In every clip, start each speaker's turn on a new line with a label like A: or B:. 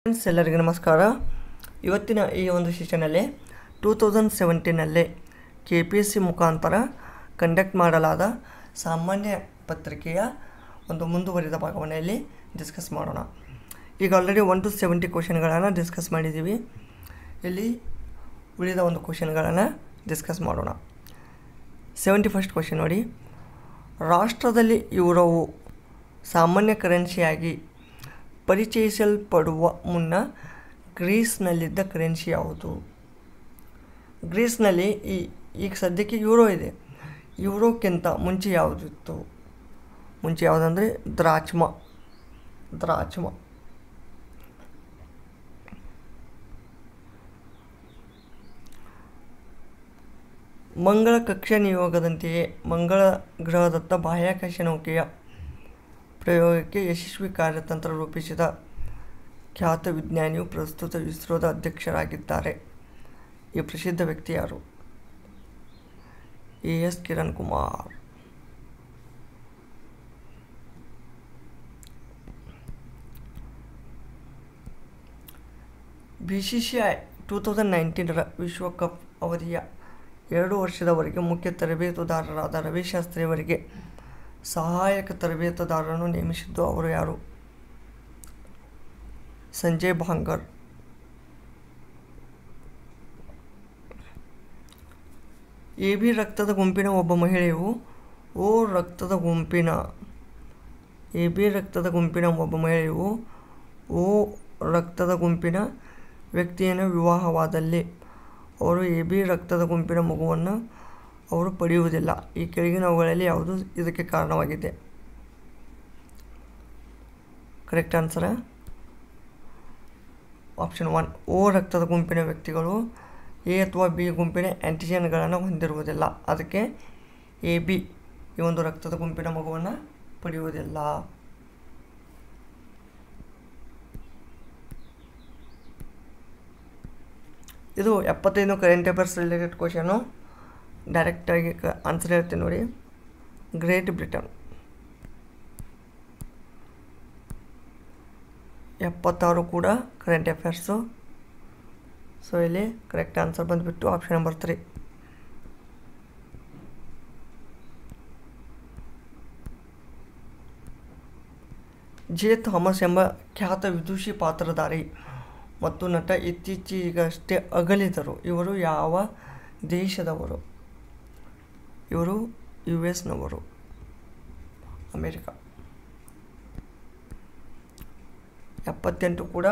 A: Friends, ಎಲ್ಲರಿಗೂ ನಮಸ್ಕಾರ. ಇವತ್ತಿನ ಈ ಒಂದು ಸೆಷನಲ್ಲಿ 2017 KPSC ಮುಖಾಂತರ ಕಂಡಕ್ಟ್ ಮಾಡಲಾದ ಸಾಮಾನ್ಯ ಪತ್ರಿಕೆಯ ಒಂದು ಮುಂದುವರಿದ ಭಾಗವನ್ನು ಇಲ್ಲಿ ಡಿಸ್ಕಸ್ ಮಾಡೋಣ. ಈಗ ಆಲ್ರೆಡಿ 1 to 70 ಕ್ವಶನ್ಗಳನ್ನು ಡಿಸ್ಕಸ್ ಮಾಡಿದ್ದೀವಿ. ಇಲ್ಲಿ ಉಳಿದ ಒಂದು ಕ್ವಶನ್ಗಳನ್ನು ಡಿಸ್ಕಸ್ ಮಾಡೋಣ. 71st ಕ್ವಶನ್ ನೋಡಿ. ರಾಷ್ಟ್ರದಲ್ಲಿ ಯೂರೋವು ಸಾಮಾನ್ಯ ಕರೆನ್ಸಿಯಾಗಿ ಪರಿಚಯಿಸಲ್ಪಡುವ ಮುನ್ನ ಗ್ರೀಸ್ನಲ್ಲಿದ್ದ ಕರೆನ್ಸಿ ಯಾವುದು? ಗ್ರೀಸ್ನಲ್ಲಿ ಈಗ ಸದ್ಯಕ್ಕೆ ಯೂರೋ ಇದೆ. ಯೂರೋಕ್ಕಿಂತ ಮುಂಚೆ ಯಾವುದಿತ್ತು? ಮುಂಚೆ ಯಾವುದಂದರೆ ದ್ರಾಚ್ಮ. ಮಂಗಳ ಕಕ್ಷಾ ನಿಯೋಗದಂತೆಯೇ ಮಂಗಳ ಗ್ರಹದತ್ತ ಬಾಹ್ಯಾಕಾಶ ನೌಕೆಯ ಪ್ರಯೋಗಕ್ಕೆ ಯಶಸ್ವಿ ಕಾರ್ಯತಂತ್ರ ರೂಪಿಸಿದ ಖ್ಯಾತ ವಿಜ್ಞಾನಿಯು ಪ್ರಸ್ತುತ ಇಸ್ರೋದ ಅಧ್ಯಕ್ಷರಾಗಿದ್ದಾರೆ. ಈ ಪ್ರಸಿದ್ಧ ವ್ಯಕ್ತಿ ಯಾರು? AS ಕಿರಣ್ ಕುಮಾರ್. BCCI 2019 ವಿಶ್ವಕಪ್ ಅವಧಿಯ 2 ವರ್ಷದವರೆಗೆ ಮುಖ್ಯ ತರಬೇತುದಾರರಾದ ರವಿಶಾಸ್ತ್ರಿ ಅವರಿಗೆ ಸಹಾಯಕ ತರಬೇತುದಾರರನ್ನು ನೇಮಿಸಿದ್ದು ಅವರು ಯಾರು? ಸಂಜಯ್ ಭಾಂಗರ್. AB ರಕ್ತದ ಗುಂಪಿನ ಒಬ್ಬ ಮಹಿಳೆಯು AB ರಕ್ತದ ಗುಂಪಿನ ವ್ಯಕ್ತಿಯನ್ನು ವಿವಾಹವಾದಲ್ಲಿ ಅವರು AB ರಕ್ತದ ಗುಂಪಿನ ಮಗುವನ್ನು ಅವರು ಪಡೆಯುವುದಿಲ್ಲ. ಈ ಕೆಳಗಿನವುಗಳಲ್ಲಿ ಯಾವುದು ಇದಕ್ಕೆ ಕಾರಣವಾಗಿದೆ? Correct answer option 1. O ರಕ್ತದ ಗುಂಪಿನ ವ್ಯಕ್ತಿಗಳು A ಅಥವಾ B ಗುಂಪಿನ ಆ್ಯಂಟಿಜೆನ್ಗಳನ್ನು ಹೊಂದಿರುವುದಿಲ್ಲ. ಅದಕ್ಕೆ AB ಈ ಒಂದು ರಕ್ತದ ಗುಂಪಿನ ಮಗುವನ್ನು ಪಡೆಯುವುದಿಲ್ಲ. ಇದು 75 ಕರೆಂಟ್ ಅಫೇರ್ಸ್ ರಿಲೇಟೆಡ್ ಕ್ವಶನು. ಡೈರೆಕ್ಟಾಗಿ ಆನ್ಸರ್ ಹೇಳ್ತೀನಿ ನೋಡಿ. ಗ್ರೇಟ್ ಬ್ರಿಟನ್ 76 ಕೂಡ ಕರೆಂಟ್ ಅಫೇರ್ಸು. ಸೊ ಇಲ್ಲಿ ಕರೆಕ್ಟ್ ಆನ್ಸರ್ ಬಂದುಬಿಟ್ಟು ಆಪ್ಷನ್ ನಂಬರ್ 3. J. ಥಾಮಸ್ ಎಂಬ ಖ್ಯಾತ ವಿದೂಷಿ ಪಾತ್ರಧಾರಿ ಮತ್ತು ನಟ ಇತ್ತೀಚೆಗಷ್ಟೇ ಅಗಲಿದರು. ಇವರು ಯಾವ ದೇಶದವರು? ಇವರು US ಅಮೇರಿಕಾ. 78 ಕೂಡ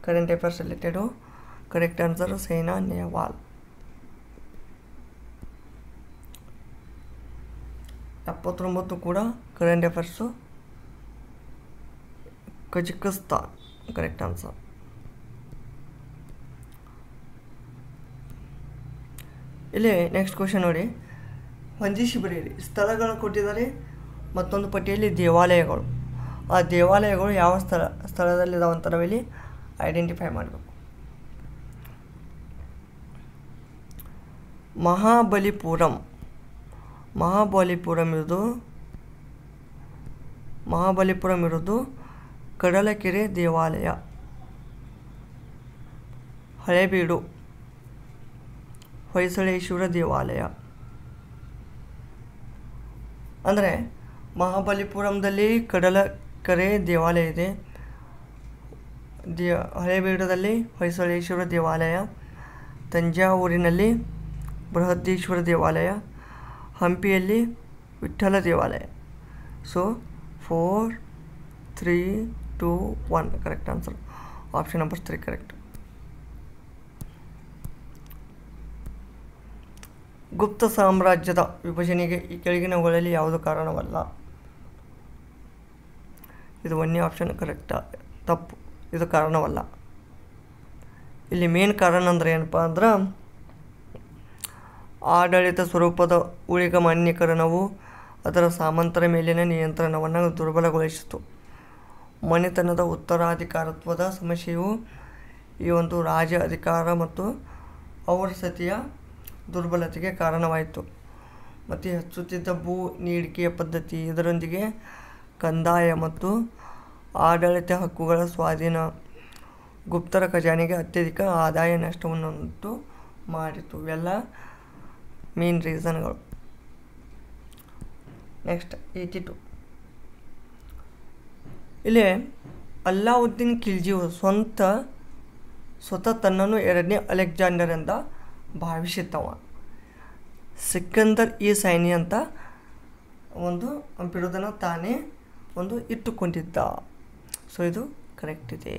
A: current affairs related. Correct answer Saina Nehwal. 79 ಕೂಡ current affairs. Kazakhstan correct answer. ಇಲ್ಲಿ ನೆಕ್ಸ್ಟ್ ಕ್ವಶನ್ ನೋಡಿ. ಹೊಂದಿಸಿ ಬರೆಯಿರಿ. ಸ್ಥಳಗಳನ್ನು ಕೊಟ್ಟಿದ್ದಾರೆ, ಮತ್ತೊಂದು ಪಟ್ಟಿಯಲ್ಲಿ ದೇವಾಲಯಗಳು. ಆ ದೇವಾಲಯಗಳು ಯಾವ ಸ್ಥಳದಲ್ಲಿದ್ದಾವೆ ಅಂತ ನಾವಿಲ್ಲಿ ಐಡೆಂಟಿಫೈ ಮಾಡಬೇಕು. ಮಹಾಬಲಿಪುರಂ ಇರುವುದು ಕಡಲಕೆರೆ ದೇವಾಲಯ. ಹಳೇಬೀಡು ಹೊಯ್ಸಳೇಶ್ವರ ದೇವಾಲಯ. ಅಂದರೆ ಮಹಾಬಲಿಪುರಂದಲ್ಲಿ ಕಡಲಕೆರೆ ದೇವಾಲಯ ಇದೆ, ಹಳೇಬೀಡದಲ್ಲಿ ಹೊಯ್ಸಳೇಶ್ವರ ದೇವಾಲಯ, ತಂಜಾವೂರಿನಲ್ಲಿ ಬೃಹದೀಶ್ವರ ದೇವಾಲಯ, ಹಂಪಿಯಲ್ಲಿ ವಿಠ್ಠಲ ದೇವಾಲಯ. So 4, 3, 2, 1 correct answer. Option number 3 correct. Gupta ಸಾಮ್ರಾಜ್ಯದ ವಿಭಜನೆಗೆ ಈ ಕೆಳಗಿನವುಗಳಲ್ಲಿ ಯಾವುದು ಕಾರಣವಲ್ಲ? ಇದು 1ನೇ ಆಪ್ಷನ್ ಕರೆಕ್ಟಾ? ತಪ್ಪು, ಇದು ಕಾರಣವಲ್ಲ. ಇಲ್ಲಿ ಮೇನ್ ಕಾರಣ ಅಂದರೆ ಏನಪ್ಪ ಅಂದ್ರೆ ಆಡಳಿತ ಸ್ವರೂಪದ ಊಳಿಗಮಾನ್ಯೀಕರಣವು ಅದರ ಸಾಮಂತರ ಮೇಲಿನ ನಿಯಂತ್ರಣವನ್ನು ದುರ್ಬಲಗೊಳಿಸಿತು. ಮನೆತನದ ಉತ್ತರಾಧಿಕಾರತ್ವದ ಸಮಸ್ಯೆಯು ಈ ಒಂದು ರಾಜ ಅಧಿಕಾರ ಮತ್ತು ಔರಸತೆಯ ದುರ್ಬಲತೆಗೆ ಕಾರಣವಾಯಿತು. ಮತ್ತು ಹೆಚ್ಚುತ್ತಿದ್ದ ಭೂ ನೀಡಿಕೆಯ ಪದ್ಧತಿ, ಇದರೊಂದಿಗೆ ಕಂದಾಯ ಮತ್ತು ಆಡಳಿತ ಹಕ್ಕುಗಳ ಸ್ವಾಧೀನ ಗುಪ್ತರ ಖಜಾನೆಗೆ ಅತ್ಯಧಿಕ ಆದಾಯ ನಷ್ಟವನ್ನುಂಟು ಮಾಡಿತು. ಇವೆಲ್ಲ ಮೇನ್ ರೀಸನ್ಗಳು. ನೆಕ್ಸ್ಟ್ 82. ಇಲ್ಲಿ ಅಲ್ಲಾವುದ್ದೀನ್ ಖಿಲ್ಜಿಯು ಸ್ವತಃ ತನ್ನನ್ನು 2ನೇ ಅಲೆಕ್ಸಾಂಡರ್ ಅಂತ ಭಾವಿಸಿದ್ದವ. ಸಿಕಂದರ್ ಈ ಸೈನಿ ಅಂತ ಒಂದು ಬಿರುದನ್ನು ತಾನೇ ಒಂದು ಇಟ್ಟುಕೊಂಡಿದ್ದ. ಸೊ ಇದು ಕರೆಕ್ಟ್ ಇದೆ.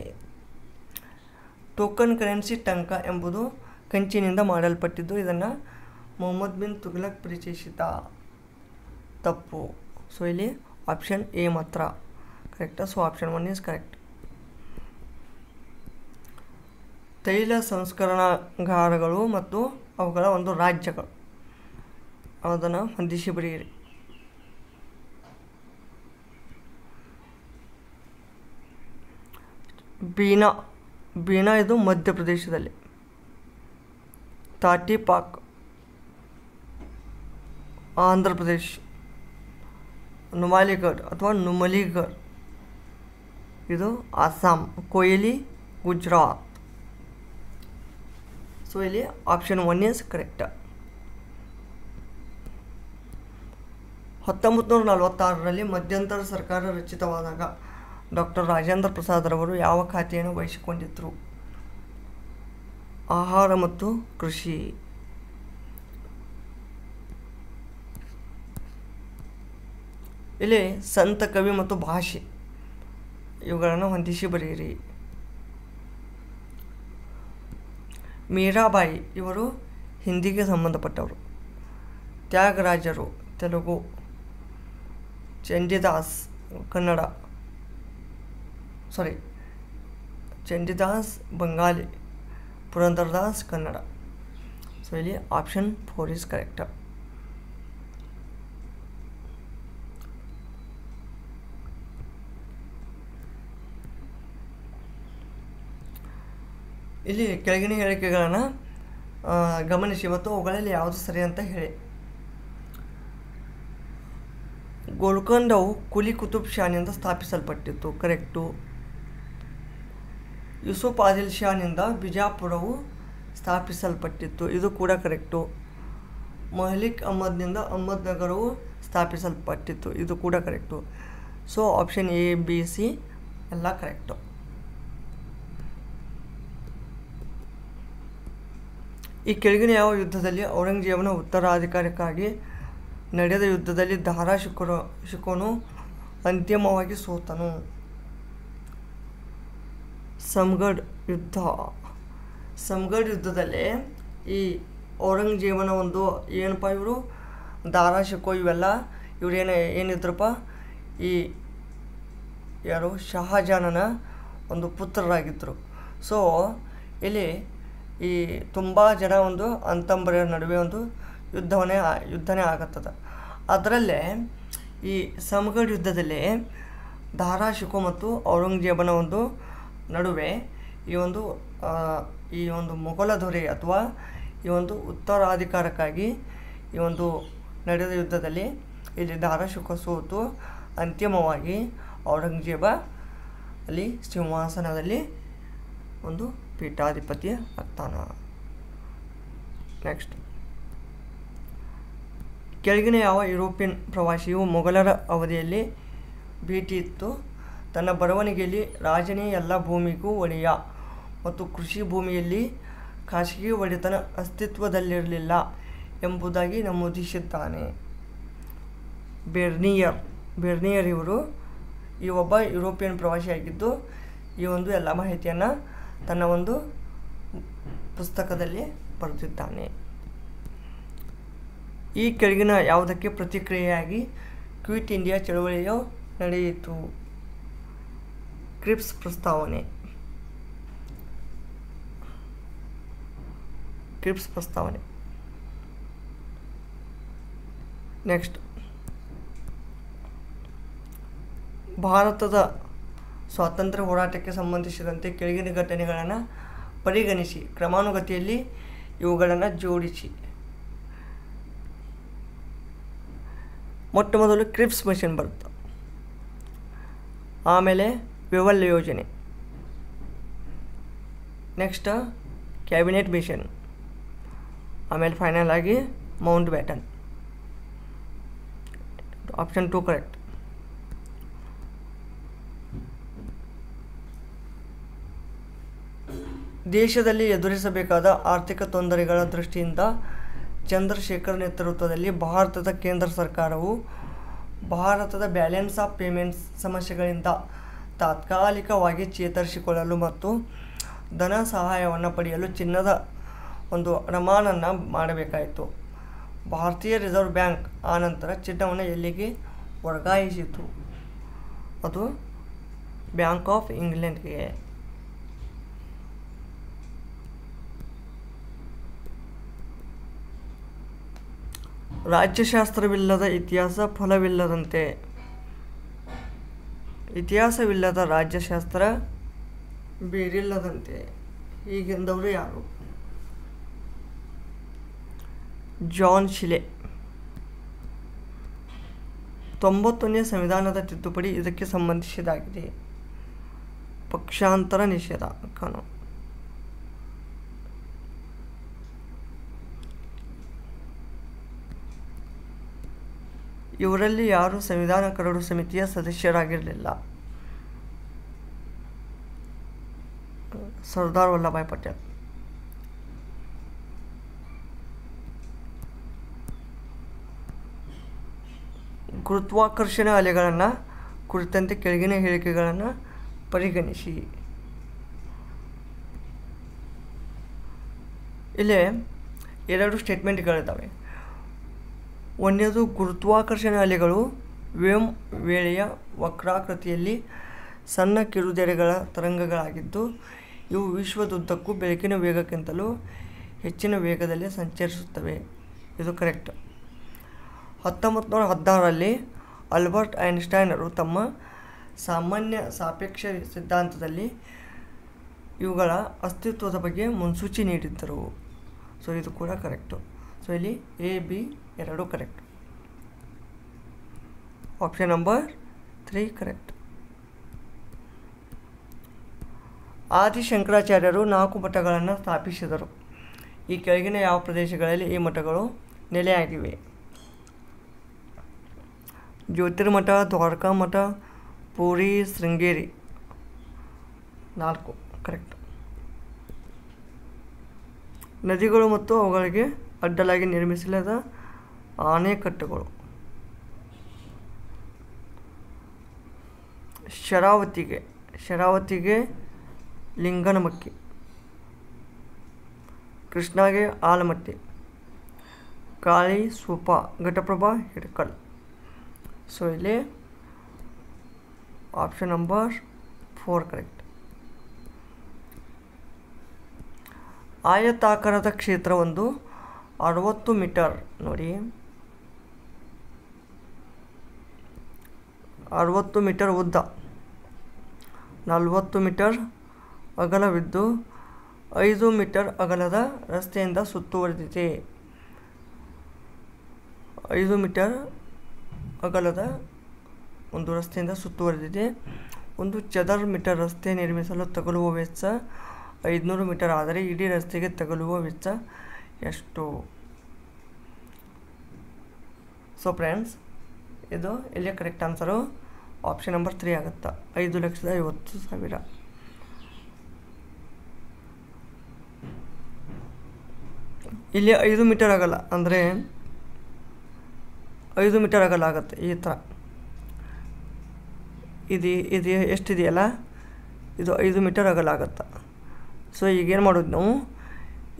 A: ಟೋಕನ್ ಕರೆನ್ಸಿ ಟಂಕ ಎಂಬುದು ಕಂಚಿನಿಂದ ಮಾಡಲ್ಪಟ್ಟಿದ್ದು. ಇದನ್ನು ಮೊಹಮ್ಮದ್ ಬಿನ್ ತುಘಲಕ್ ಪರಿಚಯಿಸಿದ. ತಪ್ಪು. ಸೊ ಇಲ್ಲಿ ಆಪ್ಷನ್ ಎ ಮಾತ್ರ correct. So option 1 is correct. ತೈಲ ಸಂಸ್ಕರಣಾಗಾರಗಳು ಮತ್ತು ಅವುಗಳ ಒಂದು ರಾಜ್ಯಗಳು ಅದನ್ನು ಹೊಂದಿಸಿ ಬರೆಯಿರಿ. ಬೀನಾ ಇದು ಮಧ್ಯಪ್ರದೇಶದಲ್ಲಿ. ತಾಟಿಪಾಕ್ ಆಂಧ್ರ ಪ್ರದೇಶ್. ನುಮಾಲಿಗಢ್ ಅಥವಾ ನುಮಲಿಗಢ್ ಇದು ಅಸ್ಸಾಂ. ಕೊಯ್ಲಿ ಗುಜರಾತ್. ಸೊ ಇಲ್ಲಿ ಆಪ್ಷನ್ 1 ಈಸ್ ಕರೆಕ್ಟ್. 1946ರಲ್ಲಿ ಮಧ್ಯಂತರ ಸರ್ಕಾರ ರಚಿತವಾದಾಗ ಡಾಕ್ಟರ್ ರಾಜೇಂದ್ರ ಪ್ರಸಾದ್ ರವರು ಯಾವ ಖಾತೆಯನ್ನು ವಹಿಸಿಕೊಂಡಿದ್ದರು? ಆಹಾರ ಮತ್ತು ಕೃಷಿ. ಇಲ್ಲಿ ಸಂತ, ಕವಿ ಮತ್ತು ಭಾಷೆ ಇವುಗಳನ್ನು ಹೊಂದಿಸಿ ಬರೆಯಿರಿ. ಮೀರಾಬಾಯಿ ಇವರು ಹಿಂದಿಗೆ ಸಂಬಂಧಪಟ್ಟವರು. ತ್ಯಾಗರಾಜರು ತೆಲುಗು. ಚಂಡೀದಾಸ್ ಕನ್ನಡ. ಚಂಡೀದಾಸ್ ಬಂಗಾಲಿ. ಪುರಂದರದಾಸ್ ಕನ್ನಡ. ಸೊ ಇಲ್ಲಿ ಆಪ್ಷನ್ 4 ಈಸ್ ಕರೆಕ್ಟ್. ಇಲ್ಲಿ ಕೆಳಗಿನ ಹೇಳಿಕೆಗಳನ್ನು ಗಮನಿಸಿ ಮತ್ತು ಅವುಗಳಲ್ಲಿ ಯಾವುದು ಸರಿ ಅಂತ ಹೇಳಿ. ಗೋಲ್ಕೊಂಡವು ಕುಲಿ ಕುತುಬ್ ಶಾನಿಂದ ಸ್ಥಾಪಿಸಲ್ಪಟ್ಟಿತ್ತು. ಕರೆಕ್ಟು. ಯೂಸುಫ್ ಆದಿಲ್ ಶಾನಿಂದ ಬಿಜಾಪುರವು ಸ್ಥಾಪಿಸಲ್ಪಟ್ಟಿತ್ತು. ಇದು ಕೂಡ ಕರೆಕ್ಟು. ಮಹಲಿಕ್ ಅಹ್ಮದ್ನಿಂದ ಅಹ್ಮದ್ನಗರವು ಸ್ಥಾಪಿಸಲ್ಪಟ್ಟಿತ್ತು. ಇದು ಕೂಡ correct. So option A, B, C ಎಲ್ಲ ಕರೆಕ್ಟು. ಈ ಕೆಳಗಿನ ಯಾವ ಯುದ್ಧದಲ್ಲಿ ಔರಂಗಜೇಬನ ಉತ್ತರಾಧಿಕಾರಕ್ಕಾಗಿ ನಡೆದ ಯುದ್ಧದಲ್ಲಿ ದಾರಾ ಶಿಕೋನು ಅಂತಿಮವಾಗಿ ಸೋತನು? ಸಮಗಢ್ ಯುದ್ಧ. ಸಮಗಢ್ ಯುದ್ಧದಲ್ಲಿ ಈ ಔರಂಗಜೇಬನ ಒಂದು ಏನಪ್ಪ ಇವರು ದಾರಾ ಶಿಕೋ ಇವೆಲ್ಲ ಇವ್ರು ಏನಿದ್ರಪ್ಪ ಈ ಯಾರು ಶಹಾಜಾನನ ಒಂದು ಪುತ್ರರಾಗಿದ್ದರು. ಸೊ ಇಲ್ಲಿ ಈ ತುಂಬ ಜನ ಒಂದು ಅಂತಂಬರ ನಡುವೆ ಒಂದು ಯುದ್ಧನೇ ಆಗತ್ತದ. ಅದರಲ್ಲೇ ಈ ಸಮಗಢ್ ಯುದ್ಧದಲ್ಲಿ ದಾರಾ ಶಿಕೋ ಮತ್ತು ಔರಂಗಜೇಬನ ಒಂದು ನಡುವೆ ಈ ಒಂದು ಮೊಘಲ ದೊರೆ ಅಥವಾ ಈ ಒಂದು ಉತ್ತರಾಧಿಕಾರಕ್ಕಾಗಿ ಈ ಒಂದು ನಡೆದ ಯುದ್ಧದಲ್ಲಿ ಇಲ್ಲಿ ದಾರಾ ಶಿಕೋ ಸೋತು ಅಂತಿಮವಾಗಿ ಔರಂಗಜೇಬ ಅಲ್ಲಿ ಸಿಂಹಾಸನದಲ್ಲಿ ಒಂದು ಪೀಠಾಧಿಪತಿ ಆಗ್ತಾನ. ನೆಕ್ಸ್ಟ್, ಕೆಳಗಿನ ಯಾವ ಯುರೋಪಿಯನ್ ಪ್ರವಾಸಿಯು ಮೊಘಲರ ಅವಧಿಯಲ್ಲಿ ಭೇಟಿ ಇತ್ತು? ತನ್ನ ಬರವಣಿಗೆಯಲ್ಲಿ ರಾಜನೇ ಎಲ್ಲ ಭೂಮಿಗೂ ಒಡೆಯ ಮತ್ತು ಕೃಷಿ ಭೂಮಿಯಲ್ಲಿ ಖಾಸಗಿ ಒಡೆತನ ಅಸ್ತಿತ್ವದಲ್ಲಿರಲಿಲ್ಲ ಎಂಬುದಾಗಿ ನಮೂದಿಸಿದ್ದಾನೆ. ಬೆರ್ನಿಯರ್ ಇವರು ಈ ಒಬ್ಬ ಯುರೋಪಿಯನ್ ಪ್ರವಾಸಿಯಾಗಿದ್ದು ಈ ಒಂದು ಎಲ್ಲ ಮಾಹಿತಿಯನ್ನು ತನ್ನ ಒಂದು ಪುಸ್ತಕದಲ್ಲಿ ಬರೆದಿದ್ದಾನೆ. ಈ ಕೆಳಗಿನ ಯಾವುದಕ್ಕೆ ಪ್ರತಿಕ್ರಿಯೆಯಾಗಿ ಕ್ವಿಟ್ ಇಂಡಿಯಾ ಚಳವಳಿಯು ನಡೆಯಿತು? ಕ್ರಿಪ್ಸ್ ಪ್ರಸ್ತಾವನೆ. ನೆಕ್ಸ್ಟ್, ಭಾರತದ ಸ್ವಾತಂತ್ರ್ಯ ಹೋರಾಟಕ್ಕೆ ಸಂಬಂಧಿಸಿದಂತೆ ಕೆಳಗಿನ ಘಟನೆಗಳನ್ನು ಪರಿಗಣಿಸಿ ಕ್ರಮಾನುಗತಿಯಲ್ಲಿ ಇವುಗಳನ್ನು ಜೋಡಿಸಿ. ಮೊಟ್ಟ ಮೊದಲು ಕ್ರಿಪ್ಸ್ ಮಿಷನ್ ಬರುತ್ತೆ, ಆಮೇಲೆ ವಿವಲ್ ಯೋಜನೆ, ನೆಕ್ಸ್ಟ್ ಕ್ಯಾಬಿನೆಟ್ ಮಿಷನ್, ಆಮೇಲೆ ಫೈನಲ್ ಆಗಿ ಮೌಂಟ್ ಬ್ಯಾಟನ್. Option 2 correct. ದೇಶದಲ್ಲಿ ಎದುರಿಸಬೇಕಾದ ಆರ್ಥಿಕ ತೊಂದರೆಗಳ ದೃಷ್ಟಿಯಿಂದ ಚಂದ್ರಶೇಖರ್ ನೇತೃತ್ವದಲ್ಲಿ ಭಾರತದ ಕೇಂದ್ರ ಸರ್ಕಾರವು ಭಾರತದ ಬ್ಯಾಲೆನ್ಸ್ ಆಫ್ ಪೇಮೆಂಟ್ಸ್ ಸಮಸ್ಯೆಗಳಿಂದ ತಾತ್ಕಾಲಿಕವಾಗಿ ಚೇತರಿಸಿಕೊಳ್ಳಲು ಮತ್ತು ಧನ ಸಹಾಯವನ್ನು ಪಡೆಯಲು ಚಿನ್ನದ ಒಂದು ಅಡಮಾನನ್ನು ಮಾಡಬೇಕಾಯಿತು. ಭಾರತೀಯ ರಿಸರ್ವ್ ಬ್ಯಾಂಕ್ ಆನಂತರ ಚಿನ್ನವನ್ನು ಎಲ್ಲಿಗೆ ವರ್ಗಾಯಿಸಿತು? ಅದು ಬ್ಯಾಂಕ್ ಆಫ್ ಇಂಗ್ಲೆಂಡ್ಗೆ. ರಾಜ್ಯಶಾಸ್ತ್ರವಿಲ್ಲದ ಇತಿಹಾಸ ಫಲವಿಲ್ಲದಂತೆ. ಇತಿಹಾಸವಿಲ್ಲದ ರಾಜ್ಯಶಾಸ್ತ್ರ ಬೇರಿಲ್ಲದಂತೆ. ಹೀಗೆಂದವರು ಯಾರು? ಜಾನ್ ಶಿಲೆ. 90ನೇ ಸಂವಿಧಾನದ ತಿದ್ದುಪಡಿ ಇದಕ್ಕೆ ಸಂಬಂಧಿಸಿದಾಗಿದೆ. ಪಕ್ಷಾಂತರ ನಿಷೇಧ ಕಾನೂನು. ಇವರಲ್ಲಿ ಯಾರು ಸಂವಿಧಾನ ಕರಡು ಸಮಿತಿಯ ಸದಸ್ಯರಾಗಿರಲಿಲ್ಲ? ಸರ್ದಾರ್ ವಲ್ಲಭಾಯ್ ಪಟೇಲ್. ಗುರುತ್ವಾಕರ್ಷಣ ಅಲೆಗಳನ್ನು ಕುರಿತಂತೆ ಕೆಳಗಿನ ಹೇಳಿಕೆಗಳನ್ನು ಪರಿಗಣಿಸಿ. ಇಲ್ಲೇ 2 ಸ್ಟೇಟ್ಮೆಂಟ್ಗಳಿದ್ದಾವೆ. ಒಂದನೇದು, ಗುರುತ್ವಾಕರ್ಷಣ ಅಲೆಗಳು ವೇಳೆಯ ವಕ್ರಾಕೃತಿಯಲ್ಲಿ ಸಣ್ಣ ಕಿರುತೆರೆಗಳ ತರಂಗಗಳಾಗಿದ್ದು ಇವು ವಿಶ್ವದುದ್ದಕ್ಕೂ ಬೆಳಕಿನ ವೇಗಕ್ಕಿಂತಲೂ ಹೆಚ್ಚಿನ ವೇಗದಲ್ಲಿ ಸಂಚರಿಸುತ್ತವೆ. ಇದು ಕರೆಕ್ಟ್. 1916ರಲ್ಲಿ ಆಲ್ಬರ್ಟ್ ಐನ್ಸ್ಟೈನರು ತಮ್ಮ ಸಾಮಾನ್ಯ ಸಾಪೇಕ್ಷ ಸಿದ್ಧಾಂತದಲ್ಲಿ ಇವುಗಳ ಅಸ್ತಿತ್ವದ ಬಗ್ಗೆ ಮುನ್ಸೂಚಿ ನೀಡಿದ್ದರು. ಸೊ ಇದು ಕೂಡ ಕರೆಕ್ಟು. ಸೊ ಇಲ್ಲಿ A, B ಎರಡೂ ಕರೆಕ್ಟ್. Option number 3 correct. ಆದಿಶಂಕರಾಚಾರ್ಯರು 4 ಮಠಗಳನ್ನು ಸ್ಥಾಪಿಸಿದರು. ಈ ಕೆಳಗಿನ ಯಾವ ಪ್ರದೇಶಗಳಲ್ಲಿ ಈ ಮಠಗಳು ನೆಲೆಯಾಗಿವೆ? ಜ್ಯೋತಿರ್ಮಠ, ದ್ವಾರಕಾ ಮಠ, ಪುರಿ, ಶೃಂಗೇರಿ. 4 ಕರೆಕ್ಟ್. ನದಿಗಳು ಮತ್ತು ಅವುಗಳಿಗೆ ಅಡ್ಡಲಾಗಿ ನಿರ್ಮಿಸಲಾದ ಆಣೆಕಟ್ಟುಗಳು. ಶರಾವತಿಗೆ ಲಿಂಗನಮಕ್ಕಿ, ಕೃಷ್ಣಾಗೆ ಆಲಮಟ್ಟಿ, ಕಾಳಿ, ಸೂಪ, ಘಟಪ್ರಭಾ, ಹಿಡಕಲ್. ಸೊ ಇಲ್ಲಿ ಆಪ್ಷನ್ ನಂಬರ್ 4 ಕರೆಕ್ಟ್. ಆಯತಾಕಾರದ ಕ್ಷೇತ್ರ ಒಂದು 60 ಮೀಟರ್. ನೋಡಿ, 60 ಮೀಟರ್ ಉದ್ದ, 40 ಮೀಟರ್ ಅಗಲವಿದ್ದು 5 ಮೀಟರ್ ಅಗಲದ ರಸ್ತೆಯಿಂದ ಸುತ್ತುವರೆದಿದೆ. 5 ಮೀಟರ್ ಅಗಲದ ಒಂದು ರಸ್ತೆಯಿಂದ ಸುತ್ತುವರೆದಿದೆ. 1 ಚದರ ಮೀಟರ್ ರಸ್ತೆ ನಿರ್ಮಿಸಲು ತಗಲುವ ವೆಚ್ಚ 500 ಮೀಟರ್ ಆದರೆ ಇಡೀ ರಸ್ತೆಗೆ ತಗಲುವ ವೆಚ್ಚ ಎಷ್ಟು? ಸೊ ಫ್ರೆಂಡ್ಸ್, ಇದು ಇಲ್ಲಿ ಕರೆಕ್ಟ್ ಆನ್ಸರು ಆಪ್ಷನ್ ನಂಬರ್ 3 ಆಗುತ್ತೆ. 5,50,000. ಇಲ್ಲಿ 5 ಮೀಟರ್ ಆಗಲ್ಲ, ಅಂದರೆ 5 ಮೀಟರ್ ಆಗಲ್ಲ ಆಗುತ್ತೆ. ಈ ಥರ ಇದು ಎಷ್ಟಿದೆಯಲ್ಲ, ಇದು 5 ಮೀಟರ್ ಆಗಲ್ಲ ಆಗುತ್ತೆ. ಸೊ ಈಗೇನು ಮಾಡೋದು ನಾವು,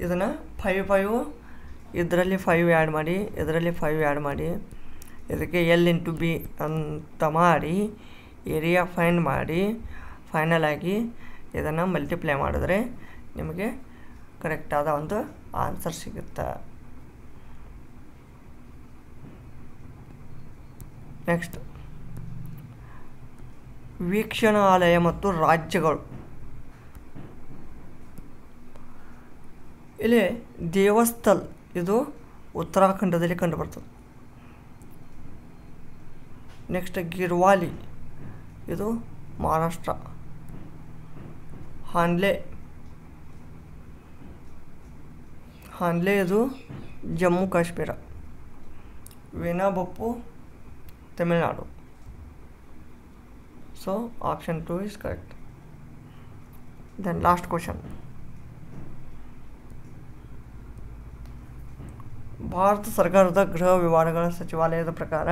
A: ಇದನ್ನು 5 ಇದರಲ್ಲಿ 5 ಆ್ಯಡ್ ಮಾಡಿ, ಇದರಲ್ಲಿ 5 ಆ್ಯಡ್ ಮಾಡಿ, ಇದಕ್ಕೆ L×B ಅಂತ ಮಾಡಿ ಏರಿಯಾ ಫೈಂಡ್ ಮಾಡಿ ಫೈನಲ್ ಆಗಿ ಇದನ್ನು ಮಲ್ಟಿಪ್ಲೈ ಮಾಡಿದ್ರೆ ನಿಮಗೆ ಕರೆಕ್ಟಾದ ಒಂದು ಆನ್ಸರ್ ಸಿಗುತ್ತೆ. ನೆಕ್ಸ್ಟ್, ವೀಕ್ಷಣಾಲಯ ಮತ್ತು ರಾಜ್ಯಗಳು. ಇಲ್ಲಿ ದೇವಸ್ಥಲ್ ಇದು ಉತ್ತರಾಖಂಡದಲ್ಲಿ ಕಂಡುಬರ್ತದೆ. ನೆಕ್ಸ್ಟ್, ಗಿರ್ವಾಲಿ ಇದು ಮಹಾರಾಷ್ಟ್ರ. ಹಾನ್ಲೆ ಹನ್ನೆಯದು Jammu Kashmir. Vainu Bappu Tamil Nadu. So option 2 is correct. Then last question. Bharat ಸರ್ಕಾರದ ಗೃಹ ವ್ಯವಹಾರಗಳ ಸಚಿವಾಲಯದ ಪ್ರಕಾರ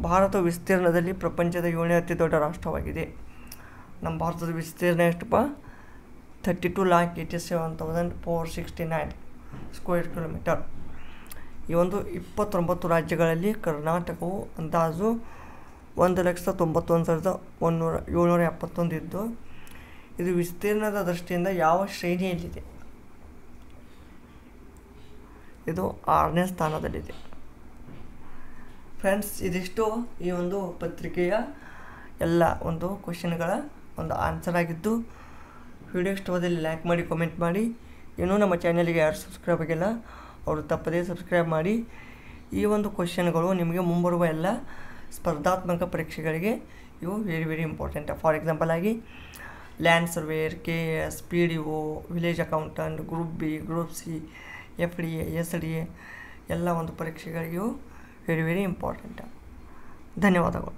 A: ಭಾರತ ವಿಸ್ತೀರ್ಣದಲ್ಲಿ ಪ್ರಪಂಚದ 7ನೇ ಅತಿ ದೊಡ್ಡ ರಾಷ್ಟ್ರವಾಗಿದೆ. ನಮ್ಮ ಭಾರತದ ವಿಸ್ತೀರ್ಣ ಎಷ್ಟಪ್ಪ? 32,87,469 ಸ್ಕ್ವೇರ್ ಕಿಲೋಮೀಟರ್. ಈ ಒಂದು 29 ರಾಜ್ಯಗಳಲ್ಲಿ ಕರ್ನಾಟಕವು ಅಂದಾಜು 1,91,771 ಇದ್ದು, ಇದು ವಿಸ್ತೀರ್ಣದ ದೃಷ್ಟಿಯಿಂದ ಯಾವ ಶ್ರೇಣಿಯಲ್ಲಿದೆ? ಇದು 6ನೇ ಸ್ಥಾನದಲ್ಲಿದೆ. ಫ್ರೆಂಡ್ಸ್, ಇದಿಷ್ಟು ಈ ಒಂದು ಪತ್ರಿಕೆಯ ಎಲ್ಲ ಒಂದು ಕ್ವಶನ್ಗಳ ಒಂದು ಆನ್ಸರ್ ಆಗಿದ್ದು, ವಿಡಿಯೋ ಇಷ್ಟವಾದಲ್ಲಿ ಲೈಕ್ ಮಾಡಿ, ಕಮೆಂಟ್ ಮಾಡಿ. ಇನ್ನೂ ನಮ್ಮ ಚಾನಲ್ಗೆ ಯಾರು ಸಬ್ಸ್ಕ್ರೈಬ್ ಆಗಿಲ್ಲ ಅವರು ತಪ್ಪದೇ ಸಬ್ಸ್ಕ್ರೈಬ್ ಮಾಡಿ. ಈ ಒಂದು ಕ್ವಶನ್ಗಳು ನಿಮಗೆ ಮುಂಬರುವ ಎಲ್ಲ ಸ್ಪರ್ಧಾತ್ಮಕ ಪರೀಕ್ಷೆಗಳಿಗೆ ಇವು very very important. For example ಆಗಿ land surveyor, KS, PDO, village accountant, group B, group C, FDA, SDA ಎಲ್ಲ ಒಂದು ಪರೀಕ್ಷೆಗಳಿಗೂ ವೆರಿ ವೆರಿ ಇಂಪಾರ್ಟೆಂಟ್. ಧನ್ಯವಾದಗಳು.